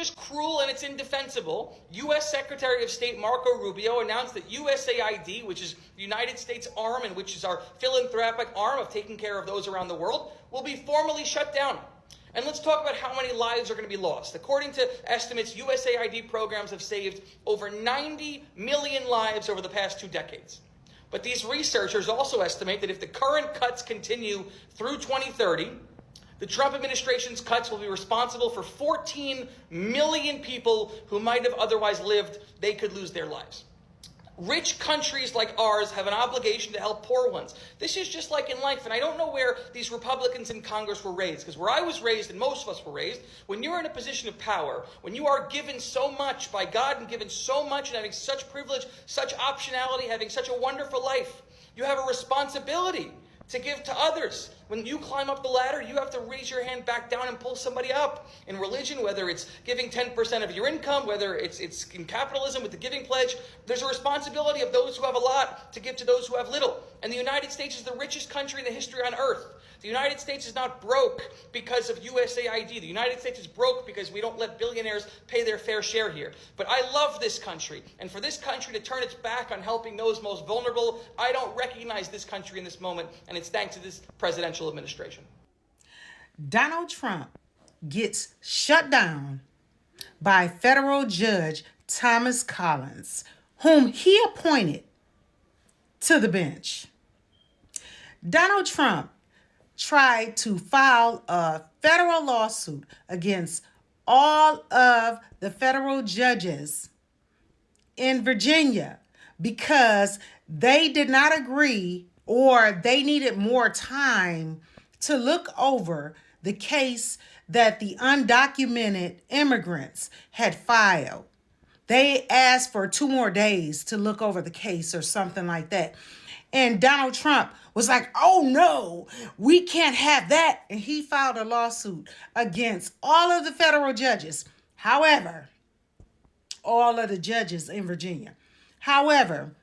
just cruel and it's indefensible. U.S. Secretary of State Marco Rubio announced that USAID, which is the United States arm and which is our philanthropic arm of taking care of those around the world, will be formally shut down. And let's talk about how many lives are going to be lost. According to estimates, USAID programs have saved over 90 million lives over the past 2 decades. But these researchers also estimate that if the current cuts continue through 2030, the Trump administration's cuts will be responsible for 14 million people who might have otherwise lived. They could lose their lives. Rich countries like ours have an obligation to help poor ones. This is just like in life, and I don't know where these Republicans in Congress were raised, because where I was raised, and most of us were raised, when you're in a position of power, when you are given so much by God and given so much and having such privilege, such optionality, having such a wonderful life, you have a responsibility to give to others. When you climb up the ladder, you have to raise your hand back down and pull somebody up. In religion, whether it's giving 10% of your income, whether it's in capitalism with the giving pledge, there's a responsibility of those who have a lot to give to those who have little. And the United States is the richest country in the history on earth. The United States is not broke because of USAID. The United States is broke because we don't let billionaires pay their fair share here. But I love this country. And for this country to turn its back on helping those most vulnerable, I don't recognize this country in this moment. And it's thanks to this presidential administration. Donald Trump gets shut down by federal judge Thomas Collins, whom he appointed to the bench. Donald Trump tried to file a federal lawsuit against all of the federal judges in Virginia because they did not agree or they needed more time to look over the case that the undocumented immigrants had filed. They asked for 2 more days to look over the case or something like that. And Donald Trump was like, oh no, we can't have that. And he filed a lawsuit against all of the federal judges. However, all of the judges in Virginia. However,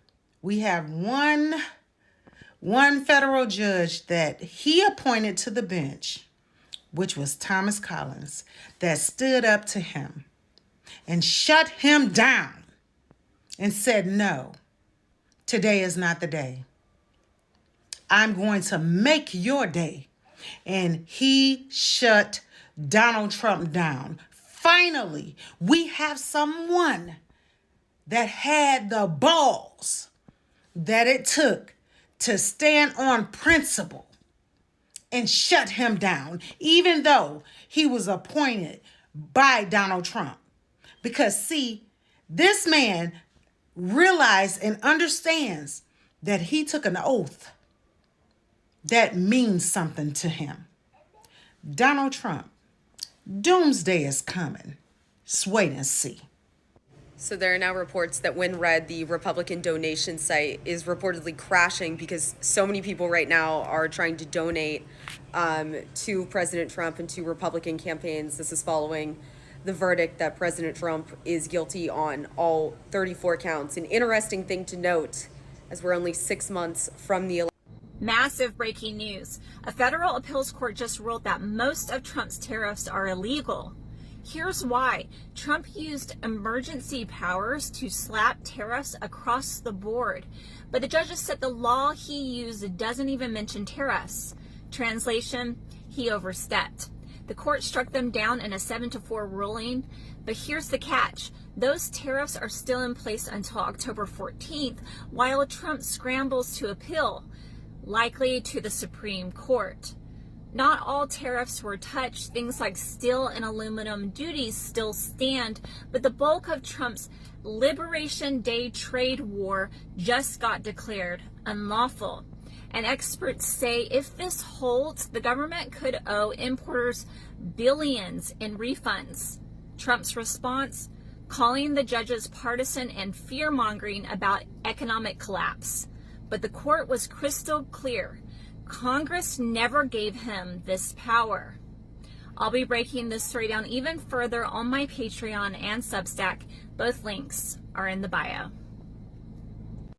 we have one federal judge that he appointed to the bench, which was Thomas Collins, that stood up to him and shut him down and said, no, today is not the day. I'm going to make your day. And he shut Donald Trump down. Finally, we have someone that had the balls that it took to stand on principle and shut him down, even though he was appointed by Donald Trump. Because, see, this man realized and understands that he took an oath that means something to him. Donald Trump, doomsday is coming. Just wait and see. So there are now reports that WinRed, the Republican donation site, is reportedly crashing because so many people right now are trying to donate to President Trump and to Republican campaigns. This is following the verdict that President Trump is guilty on all 34 counts. An interesting thing to note, as we're only 6 months from the election. Massive breaking news. A federal appeals court just ruled that most of Trump's tariffs are illegal. Here's why. Trump used emergency powers to slap tariffs across the board. But the judges said the law he used doesn't even mention tariffs. Translation, he overstepped. The court struck them down in a 7-4 ruling. But here's the catch. Those tariffs are still in place until October 14th, while Trump scrambles to appeal, likely to the Supreme Court. Not all tariffs were touched. Things like steel and aluminum duties still stand, but the bulk of Trump's Liberation Day trade war just got declared unlawful. And experts say if this holds, the government could owe importers billions in refunds. Trump's response, calling the judges partisan and fear-mongering about economic collapse. But the court was crystal clear. Congress never gave him this power. I'll be breaking this story down even further on my Patreon and Substack. Both links are in the bio.